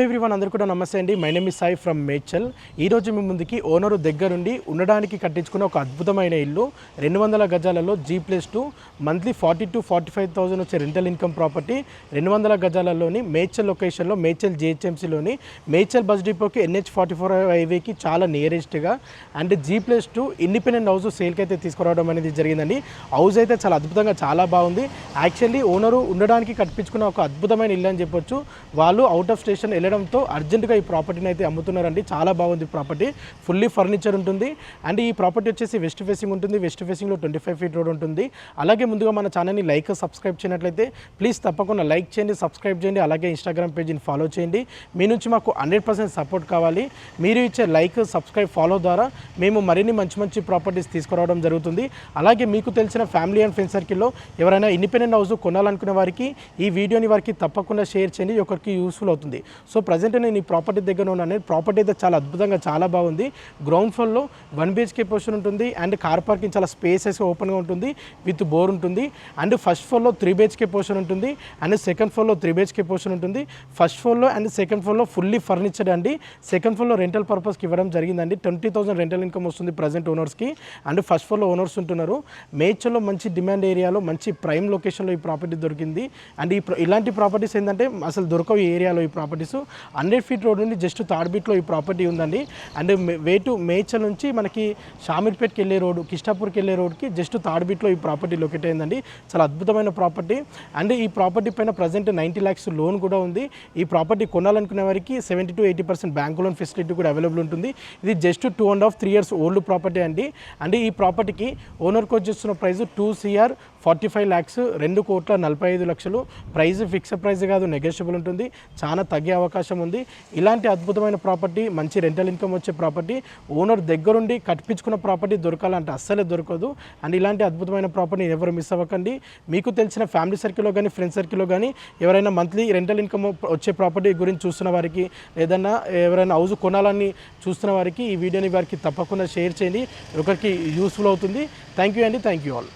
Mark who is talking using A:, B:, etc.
A: Everyone అందరూ కూడా నమస్తే అండి. My name is Sai from Medchal. ఈరోజు మీ ముందుకి ఓనరు దగ్గరుండి ఉండడానికి కట్టించుకున్న ఒక అద్భుతమైన ఇల్లు 200 గజాలలో G+2 మంత్లీ 40 to 45,000 వచ్చే రెంటల్ ఇన్కమ్ ప్రాపర్టీ 200 గజాలలోని మేడ్చల్ లొకేషన్లో మేడ్చల్ GHMCలోని మేడ్చల్ బస్ డిపోకి NH44 హైవేకి చాలా నియరెస్ట్గా అండ్ G+2 ఇండిపెండెంట్ హౌస్ సేల్కి అయితే తీసుకురావడం అనేది జరిగిందండి. హౌస్ అయితే చాలా అద్భుతంగా చాలా బాగుంది. యాక్చువల్లీ ఓనరు ఉండడానికి కట్టించుకున్న ఒక అద్భుతమైన ఇల్లు అని చెప్పొచ్చు. వాళ్ళు అవుట్ ఆఫ్ స్టేషన్ వెళ్ళడంతో అర్జెంటుగా ఈ ప్రాపర్టీని అయితే అమ్ముతున్నారండి. చాలా బాగుంది ప్రాపర్టీ, ఫుల్లీ ఫర్నిచర్ ఉంటుంది అండ్ ఈ ప్రాపర్టీ వచ్చేసి వెస్ట్ ఫేసింగ్ ఉంటుంది. వెస్ట్ ఫేసింగ్లో 25 feet రోడ్ ఉంటుంది. అలాగే ముందుగా మన ఛానల్ని లైక్ సబ్స్క్రైబ్ చేయనట్లయితే ప్లీజ్ తప్పకుండా లైక్ చేయండి, సబ్స్క్రైబ్ చేయండి. అలాగే ఇన్స్టాగ్రామ్ పేజీని ఫాలో చేయండి. మీ నుంచి మాకు 100% సపోర్ట్ కావాలి. మీరు ఇచ్చే లైక్ సబ్స్క్రైబ్ ఫాలో ద్వారా మేము మరిన్ని మంచి ప్రాపర్టీస్ తీసుకురావడం జరుగుతుంది. అలాగే మీకు తెలిసిన ఫ్యామిలీ అండ్ ఫ్రెండ్ సర్కిల్లో ఎవరైనా ఇండిపెండెంట్ హౌస్ కొనాలనుకునే వారికి ఈ వీడియోని వారికి తప్పకుండా షేర్ చేయండి, ఒకరికి యూస్ఫుల్ అవుతుంది. సో ప్రజెంట్ నేను ఈ ప్రాపర్టీ దగ్గర ఉన్నాను. ప్రాపర్టీ అయితే చాలా అద్భుతంగా చాలా బాగుంది. గ్రౌండ్ ఫ్లోర్లో 1 BHK పోర్షన్ ఉంటుంది అండ్ కార్ పార్కింగ్ చాలా స్పేసెస్ ఓపెన్గా ఉంటుంది విత్ బోర్ ఉంటుంది. అండ్ ఫస్ట్ ఫ్లోర్లో 3 BHK పోర్షన్ ఉంటుంది అండ్ సెకండ్ ఫ్లోర్లో 3 BHK పోర్షన్ ఉంటుంది. ఫస్ట్ ఫ్లోర్లో అండ్ సెకండ్ ఫ్లోర్లో ఫుల్లీ ఫర్నిచర్డ్ అండి. సెకండ్ ఫ్లోర్లో రెంటల్ పర్పస్కి ఇవ్వడం జరిగిందండి. 20,000 రెంటల్ ఇన్కమ్ వస్తుంది ప్రజెంట్ ఓనర్స్కి. అండ్ ఫస్ట్ ఫ్లోర్లో ఓనర్స్ ఉంటున్నారు. మేడ్చల్లో మంచి డిమాండ్ ఏరియాలో మంచి ప్రైమ్ లొకేషన్లో ఈ ప్రాపర్టీ దొరికింది. అండ్ ఇలాంటి ప్రాపర్టీస్ ఏంటంటే అసలు దొరకవు ఈ ఏరియాలో. ఈ ప్రాపర్టీస్ 100 feet రోడ్ నుండి జస్ట్ థర్డ్ బిట్లో ఈ ప్రాపర్టీ ఉందండి. అండ్ వే టు మేడ్చల్ నుంచి మనకి షామీర్పేట్కి వెళ్ళే రోడ్, కిష్టాపూర్కి వెళ్ళే రోడ్కి జస్ట్ థర్డ్ బిట్లో ఈ ప్రాపర్టీ లొకేట్ అయిందండి. చాలా అద్భుతమైన ప్రాపర్టీ. అండ్ ఈ ప్రాపర్టీ పైన ప్రజెంట్ 90 lakhs లోన్ కూడా ఉంది. ఈ ప్రాపర్టీ కొనాలనుకునే వారికి 70 to 80% బ్యాంక్ లోన్ ఫెసిలిటీ కూడా అవైలబుల్ ఉంటుంది. ఇది జస్ట్ 2.5-3 years ఓల్డ్ ప్రాపర్టీ అండి. అండ్ ఈ ప్రాపర్టీకి ఓనర్కి వచ్చేస్తున్న ప్రైస్ 2,45 lakhs, 2,45 లక్షలు. ప్రైస్ ఫిక్స్డ్ ప్రైస్ కాదు, నెగోషియబుల్ ఉంటుంది. చాలా తగ్గే అవకాశం ఉంది. ఇలాంటి అద్భుతమైన ప్రాపర్టీ, మంచి రెంటల్ ఇన్కమ్ వచ్చే ప్రాపర్టీ, ఓనర్ దగ్గరుండి కట్టించుకున్న ప్రాపర్టీ దొరకాలంటే అస్సలే దొరకదు. అండ్ ఇలాంటి అద్భుతమైన ప్రాపర్టీ ఎవరు మిస్ అవ్వకండి. మీకు తెలిసిన ఫ్యామిలీ సర్కిల్లో కానీ ఫ్రెండ్స్ సర్కిల్లో కానీ ఎవరైనా మంత్లీ రెంటల్ ఇన్కమ్ వచ్చే ప్రాపర్టీ గురించి చూస్తున్న వారికి, ఏదైనా ఎవరైనా హౌస్ కొనాలని చూస్తున్న వారికి ఈ వీడియోని వారికి తప్పకుండా షేర్ చేయండి, ఒకరికి యూస్ఫుల్ అవుతుంది. థ్యాంక్ యూ అండి. Thank you all.